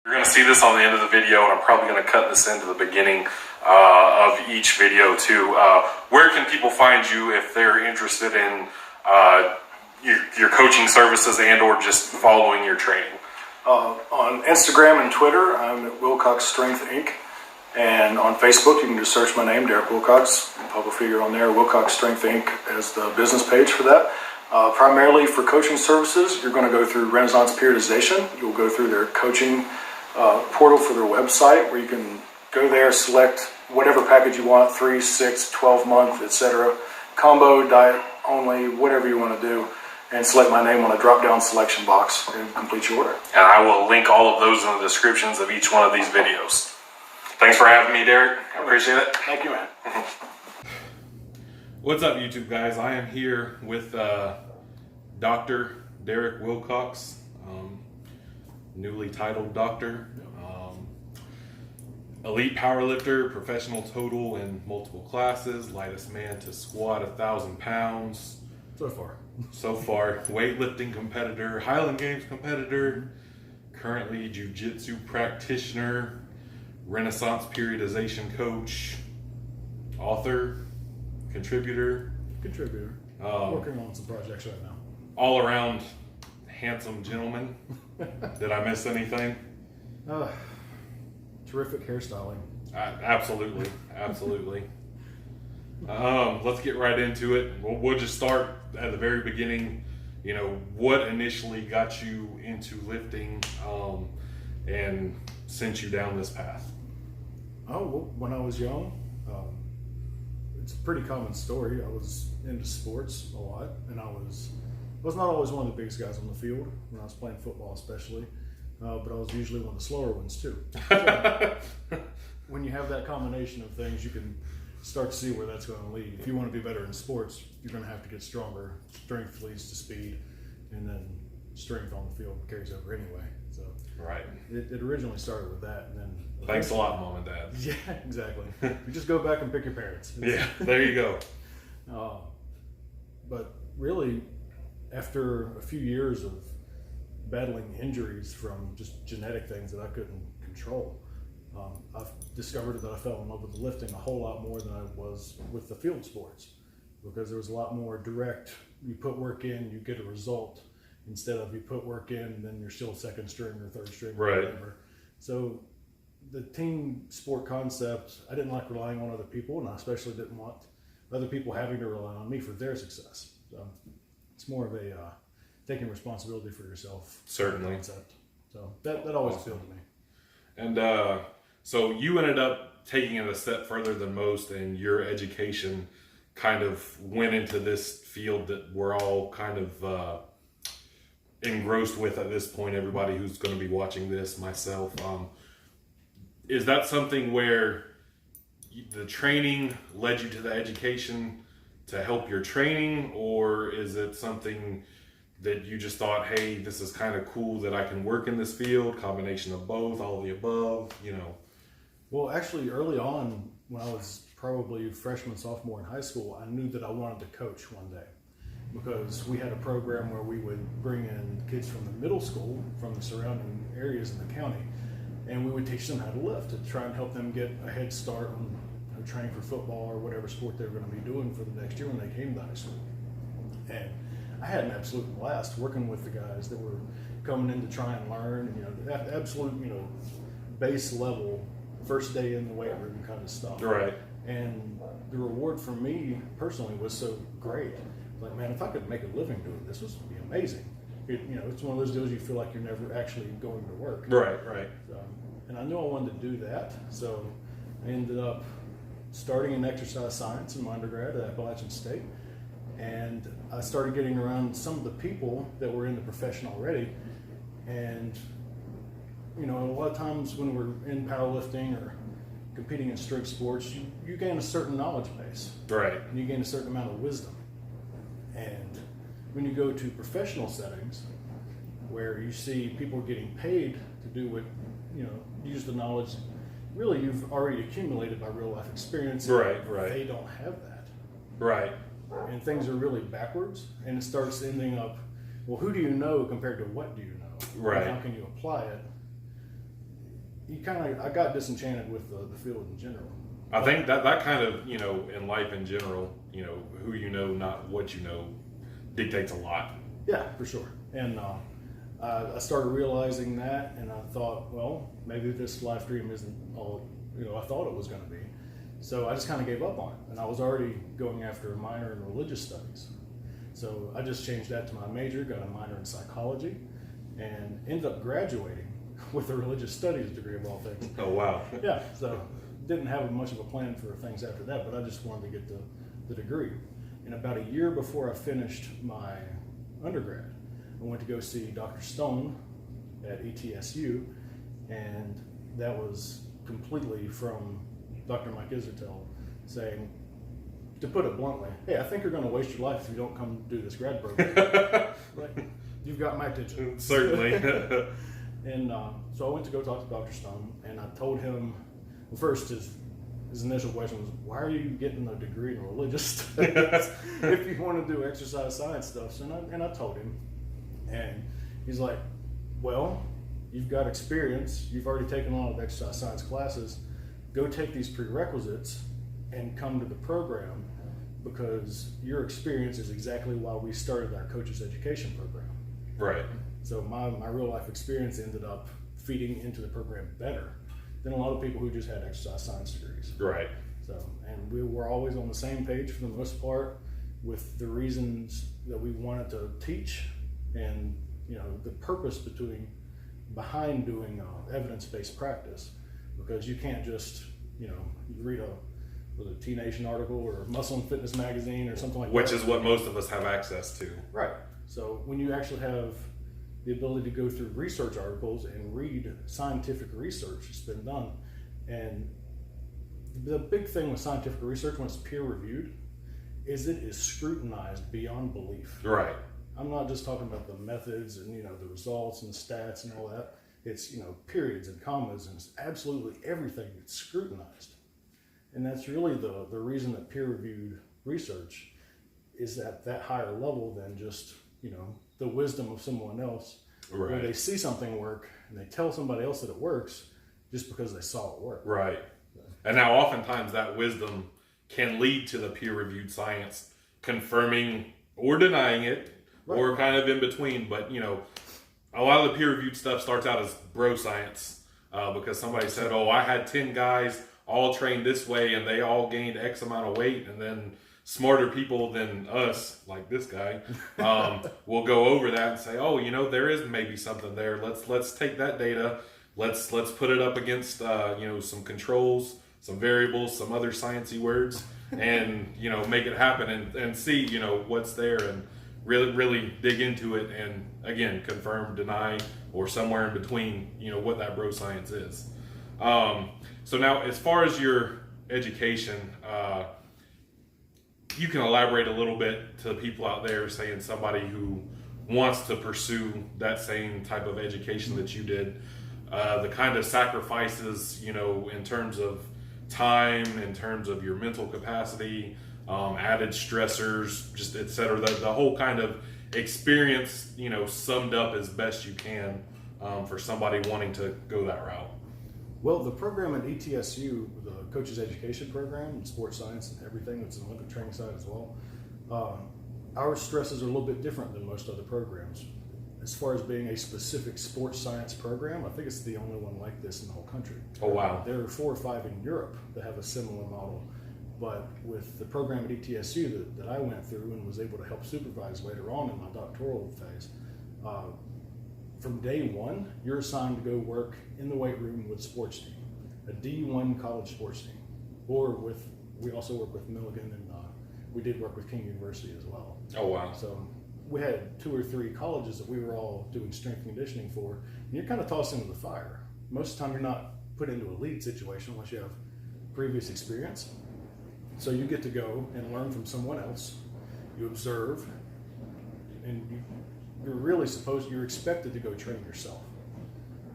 You're going to see this on the end of the video, and I'm probably going to cut this into the beginning of each video too. Where can people find you if they're interested in your coaching services and or just following your training? On Instagram and Twitter, I'm at Wilcox Strength Inc. And on Facebook, you can just search my name, Derek Wilcox, public figure on there, Wilcox Strength Inc. as the business page for that. Primarily for coaching services, you're going to go through Renaissance Periodization. You'll go through their coaching portal for their website, where you can go there, select whatever package you want, 3, 6, 12 month, etc. Combo, diet only, whatever you want to do, and select my name on a drop-down selection box and complete your order. And I will link all of those in the descriptions of each one of these videos. Thanks for having me, Derek. I appreciate it. Thank you, man. What's up, YouTube guys? I am here with Dr. Derek Wilcox, newly titled doctor, elite powerlifter, professional total in multiple classes, lightest man to squat 1,000 pounds. So far, weightlifting competitor, Highland Games competitor, currently jiu-jitsu practitioner, Renaissance periodization coach, author, contributor. Working on some projects right now. All around handsome gentleman. Did I miss anything? Terrific hairstyling. Absolutely. Let's get right into it. We'll just start at the very beginning. You know, what initially got you into lifting and sent you down this path? Oh, well, when I was young, it's a pretty common story. I was into sports a lot, and I was not always one of the biggest guys on the field when I was playing football, especially. But I was usually one of the slower ones too. So, when you have that combination of things, you can start to see where that's going to lead. If you want to be better in sports, you're going to have to get stronger. Strength leads to speed, and then strength on the field carries over anyway. So right. It originally started with that, and then thanks a lot, Mom and Dad. Yeah, exactly. You just go back and pick your parents. Yeah, there you go. But really, after a few years of battling injuries from just genetic things that I couldn't control, I've discovered that I fell in love with lifting a whole lot more than I was with the field sports, because there was a lot more direct. You put work in, you get a result, instead of you put work in and then you're still second string or third string or right. whatever. So the team sport concept, I didn't like relying on other people, and I especially didn't want other people having to rely on me for their success. So it's more of a taking responsibility for yourself. Certainly. Concept. So that always appealed to me. And so you ended up taking it a step further than most, and your education kind of went into this field that we're all kind of engrossed with at this point. Everybody who's going to be watching this, myself. Is that something where the training led you to the education to help your training, or is it something that you just thought, hey, this is kind of cool that I can work in this field, combination of both, all of the above, you know? Well, actually, early on, when I was probably freshman, sophomore in high school, I knew that I wanted to coach one day, because we had a program where we would bring in kids from the middle school, from the surrounding areas in the county, and we would teach them how to lift to try and help them get a head start on training for football or whatever sport they were going to be doing for the next year when they came to high school. And I had an absolute blast working with the guys that were coming in to try and learn, that absolute, base level, first day in the weight room kind of stuff. Right. And the reward for me personally was so great. Like, man, if I could make a living doing this would be amazing. It's one of those deals you feel like you're never actually going to work. Right. And I knew I wanted to do that, so I ended up starting in exercise science in my undergrad at Appalachian State. And I started getting around some of the people that were in the profession already. And, a lot of times when we're in powerlifting or competing in strength sports, you gain a certain knowledge base. Right. And you gain a certain amount of wisdom. And when you go to professional settings where you see people getting paid to do what, use the knowledge really you've already accumulated by real life experience. Right. They don't have that. Right. And things are really backwards, and it starts ending up, well, who do you know compared to what do you know? Right. And how can you apply it? I got disenchanted with the field in general. I think that kind of, in life in general, who you know, not what you know, dictates a lot. Yeah, for sure. And I started realizing that, and I thought, well, maybe this life dream isn't all I thought it was going to be. So I just kind of gave up on it, and I was already going after a minor in religious studies. So I just changed that to my major, got a minor in psychology, and ended up graduating with a religious studies degree of all things. Oh, wow. Yeah, so didn't have much of a plan for things after that, but I just wanted to get the degree. And about a year before I finished my undergrad, I went to go see Dr. Stone at ETSU, and that was completely from Dr. Mike Isertel saying, to put it bluntly, hey, I think you're going to waste your life if you don't come do this grad program. Like, you've got my attention. Certainly. And so I went to go talk to Dr. Stone, and I told him, well, first his initial question was, why are you getting a degree in religious studies if you want to do exercise science stuff? So, and I told him, and he's like, well, you've got experience, you've already taken a lot of exercise science classes, go take these prerequisites and come to the program, because your experience is exactly why we started our coaches education program. Right. So my real life experience ended up feeding into the program better than a lot of people who just had exercise science degrees. Right. So, and we were always on the same page for the most part with the reasons that we wanted to teach, and the purpose behind doing evidence-based practice, because you can't just you read a T-Nation article or Muscle and Fitness magazine or something like that. Which is what most of us have access to. Right. So when you actually have the ability to go through research articles and read scientific research that's been done, and the big thing with scientific research when it's peer reviewed is it is scrutinized beyond belief. Right. I'm not just talking about the methods and the results and the stats and all that. It's periods and commas, and it's absolutely everything that's scrutinized. And that's really the reason that peer reviewed research is at that higher level than just the wisdom of someone else. Right. Where they see something work and they tell somebody else that it works just because they saw it work. Right. And now oftentimes that wisdom can lead to the peer-reviewed science confirming or denying it, right, or kind of in between. But, a lot of the peer-reviewed stuff starts out as bro science because somebody said, oh, I had 10 guys all trained this way and they all gained X amount of weight, and then smarter people than us, like this guy, will go over that and say, oh, there is maybe something there. Let's take that data. Let's put it up against some controls, some variables, some other sciencey words, and make it happen and see what's there, and really dig into it, and again confirm, deny, or somewhere in between what that bro science is. So now, as far as your education, you can elaborate a little bit to the people out there, saying somebody who wants to pursue that same type of education that you did, the kind of sacrifices, in terms of time, in terms of your mental capacity, added stressors, just et cetera, the whole kind of experience, summed up as best you can for somebody wanting to go that route. Well, the program at ETSU, the Coaches Education Program, sports science and everything, it's an Olympic training side as well. Our stresses are a little bit different than most other programs. As far as being a specific sports science program, I think it's the only one like this in the whole country. Oh, wow. There are 4 or 5 in Europe that have a similar model. But with the program at ETSU that I went through and was able to help supervise later on in my doctoral phase, from day one, you're assigned to go work in the weight room with sports team, a D1 college sports team, or we also work with Milligan, and we did work with King University as well. Oh, wow. So we had 2 or 3 colleges that we were all doing strength conditioning for, and you're kind of tossed into the fire. Most of the time you're not put into a lead situation unless you have previous experience. So you get to go and learn from someone else, you observe, and you're expected to go train yourself.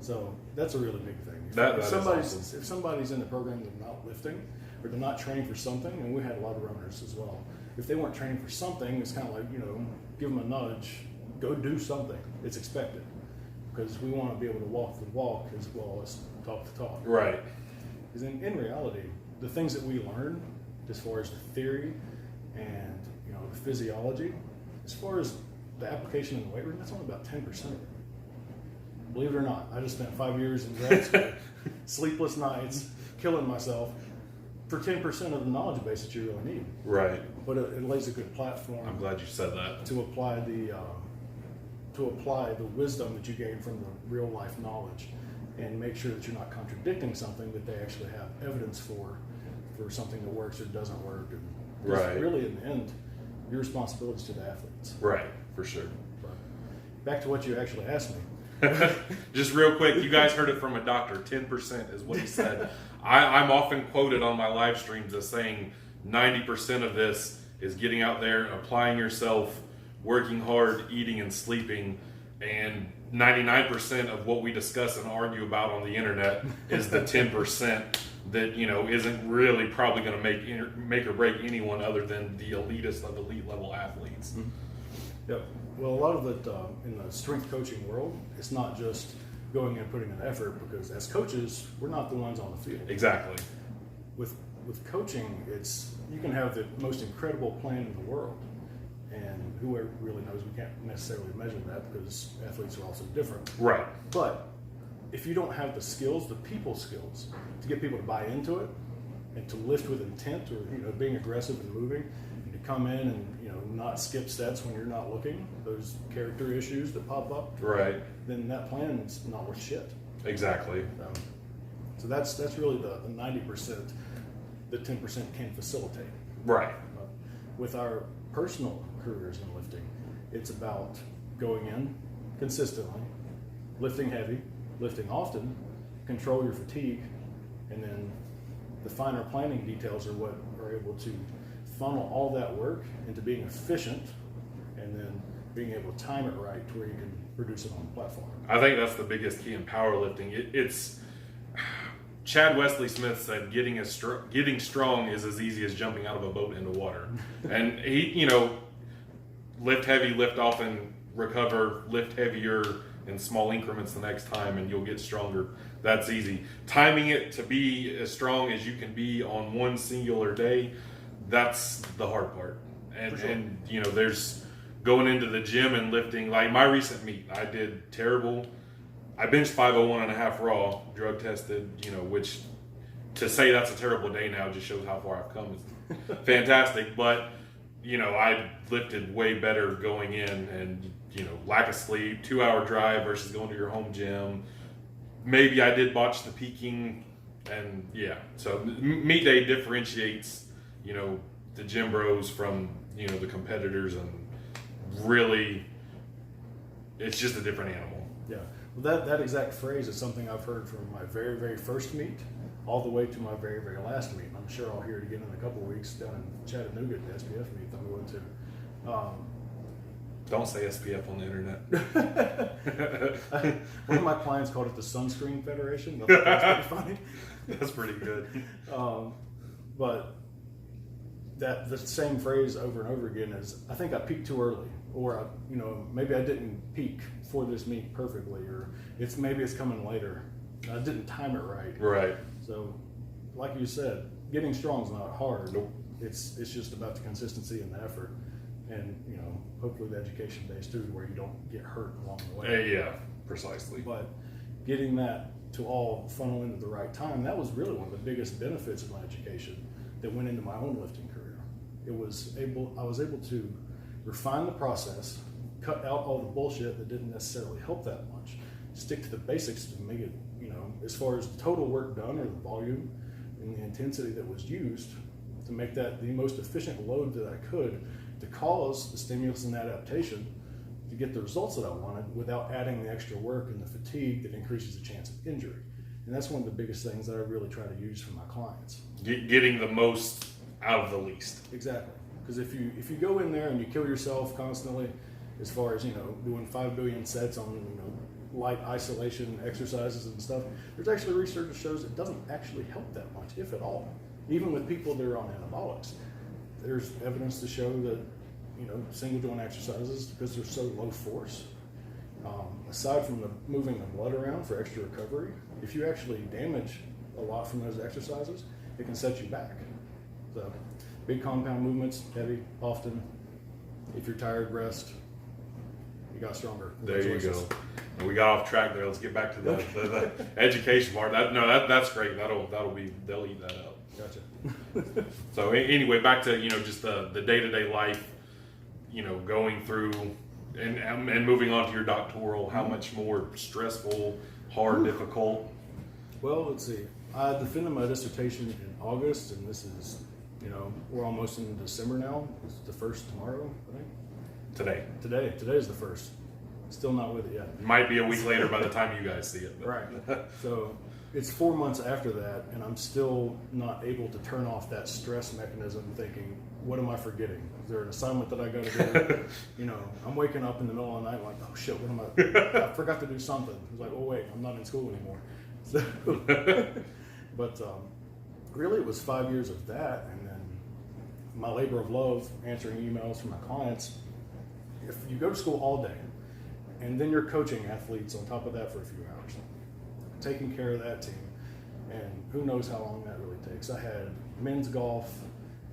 So that's a really big thing. If somebody's in the program and they're not lifting, or they're not training for something, and we had a lot of runners as well. If they weren't training for something, it's kind of like, give them a nudge, go do something. It's expected. because we want to be able to walk the walk as well as talk the talk. Right. Because in reality, the things that we learn, as far as the theory and the physiology, as far as the application in the weight room, that's only about 10% of it. Believe it or not, I just spent 5 years in grad school, sleepless nights, killing myself for 10% of the knowledge base that you really need. Right. But it lays a good platform. I'm glad you said that. To apply the wisdom that you gain from the real life knowledge, and make sure that you're not contradicting something that they actually have evidence for something that works or doesn't work. And right. Really, in the end, your responsibility is to the athletes. Right, for sure. But back to what you actually asked me. Just real quick, you guys heard it from a doctor. 10% is what he said. I'm often quoted on my live streams as saying 90% of this is getting out there, applying yourself, working hard, eating and sleeping, and 99% of what we discuss and argue about on the internet is the 10% that isn't really probably going to make or break anyone other than the elitist of elite level athletes. Mm-hmm. Yep. Well, a lot of it in the strength coaching world, it's not just going and putting an effort, because as coaches, we're not the ones on the field. Exactly. With coaching, you can have the most incredible plan in the world, and whoever really knows, we can't necessarily measure that because athletes are also different. Right. But if you don't have the skills, the people skills, to get people to buy into it and to lift with intent, or being aggressive and moving, and to come in and not skip steps when you're not looking, those character issues that pop up, right, then that plan is not worth shit. Exactly. So that's really the 90%, the 10% can facilitate. Right. With our personal careers in lifting, it's about going in consistently, lifting heavy, lifting often, control your fatigue, and then the finer planning details are what are able to funnel all that work into being efficient, and then being able to time it right to where you can produce it on the platform. I think that's the biggest key in powerlifting. It's Chad Wesley Smith said getting strong is as easy as jumping out of a boat into water. And he, lift heavy, lift often, recover, lift heavier in small increments the next time, and you'll get stronger. That's easy. Timing it to be as strong as you can be on one singular day, that's the hard part. And sure. And there's going into the gym and lifting. Like my recent meet, I did terrible. I benched 501.5 raw, drug tested, which to say that's a terrible day now just shows how far I've come. It's fantastic. But, I lifted way better going in, and, lack of sleep, 2-hour drive versus going to your home gym. Maybe I did botch the peaking, and yeah. So meet day differentiates, the gym bros from, the competitors, and really it's just a different animal. Yeah. Well, that exact phrase is something I've heard from my very, very first meet all the way to my very, very last meet. And I'm sure I'll hear it again in a couple of weeks down in Chattanooga at the SPF meet that I'm going to. Don't say SPF on the internet. One of my clients called it the Sunscreen Federation. I thought that was pretty funny. That's pretty good. But the same phrase over and over again is, I think I peaked too early, or maybe I didn't peak for this meet perfectly, or maybe it's coming later. I didn't time it right. Right. So, like you said, getting strong is not hard. Nope. It's just about the consistency and the effort, and hopefully the education base too, where you don't get hurt along the way. Yeah, precisely. But getting that to all funnel into the right time, that was really one of the biggest benefits of my education that went into my own lifting career. I was able to refine the process, cut out all the bullshit that didn't necessarily help that much, stick to the basics to make it, as far as the total work done, or the volume and the intensity that was used, to make that the most efficient load that I could, to cause the stimulus and adaptation to get the results that I wanted without adding the extra work and the fatigue that increases the chance of injury. And that's one of the biggest things that I really try to use for my clients. Getting the most out of the least. Exactly. Because if you go in there and you kill yourself constantly, as far as doing 5 billion sets on light isolation exercises and stuff, there's actually research that shows it doesn't actually help that much, if at all. Even with people that are on anabolics, there's evidence to show that single joint exercises, because they're so low force, Aside from moving the blood around for extra recovery, if you actually damage a lot from those exercises, it can set you back. So big compound movements, heavy, often. If you're tired, rest. You got stronger. There you go. And we got off track there. Let's get back to the education part. That's great. They'll eat that up. Gotcha. So anyway, back to just the day-to-day life, going through and moving on to your doctoral. How much more stressful, hard, difficult? Well, let's see. I defended my dissertation in August, and this is, we're almost in December now. It's the first tomorrow, I think. Today is the first. Still not with it yet. Might be a week later by the time you guys see it. But. Right. So it's 4 months after that, and I'm still not able to turn off that stress mechanism thinking, what am I forgetting? Is there an assignment that I got to do? I'm waking up in the middle of the night like, oh shit, I forgot to do something. It's like, oh wait, I'm not in school anymore. So, but really it was 5 years of that, and then my labor of love, answering emails from my clients. If you go to school all day, and then you're coaching athletes on top of that for a few hours, taking care of that team, and who knows how long that really takes. I had men's golf,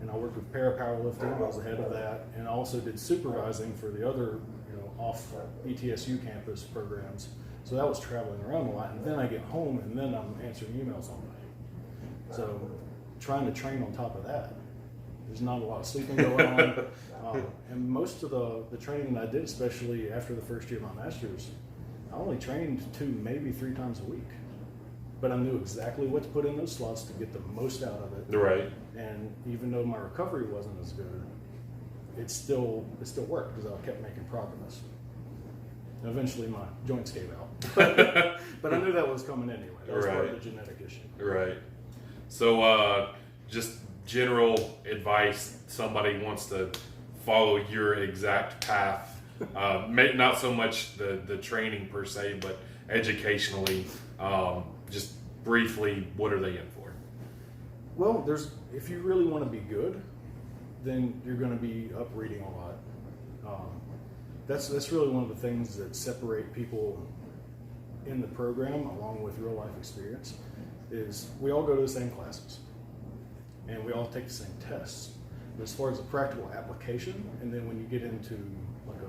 and I worked with powerlifting. I was the head of that, and I also did supervising for the other, off ETSU campus programs. So that was traveling around a lot, and then I get home, and then I'm answering emails all night. So trying to train on top of that. There's not a lot of sleeping going on. And most of the training that I did, especially after the first year of my master's, I only trained 2, maybe 3 times a week. But I knew exactly what to put in those slots to get the most out of it. Right. And even though my recovery wasn't as good, it still worked because I kept making progress. And eventually my joints gave out. But I knew that was coming anyway. That was part of the genetic issue. Right. So just general advice, somebody wants to follow your exact path, not so much the training per se, but educationally, just briefly, what are they in for? Well, if you really want to be good, then you're going to be up reading a lot. That's really one of the things that separate people in the program, along with real life experience, is we all go to the same classes, and we all take the same tests. But as far as the practical application, and then when you get into like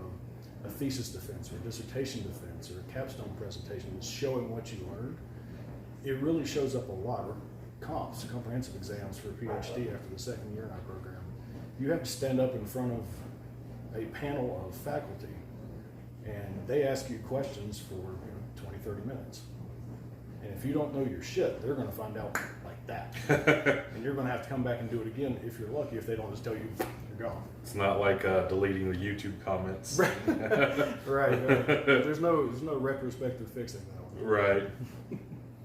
a thesis defense or a dissertation defense or a capstone presentation that's showing what you learned, it really shows up a lot. Or comprehensive exams for a PhD after the second year in our program. You have to stand up in front of a panel of faculty, and they ask you questions for 20, 30 minutes. And if you don't know your shit, they're going to find out like that. And you're going to have to come back and do it again if you're lucky, if they don't just tell you you're gone. It's not like deleting the YouTube comments. Right. There's no retrospective fixing that one. Right.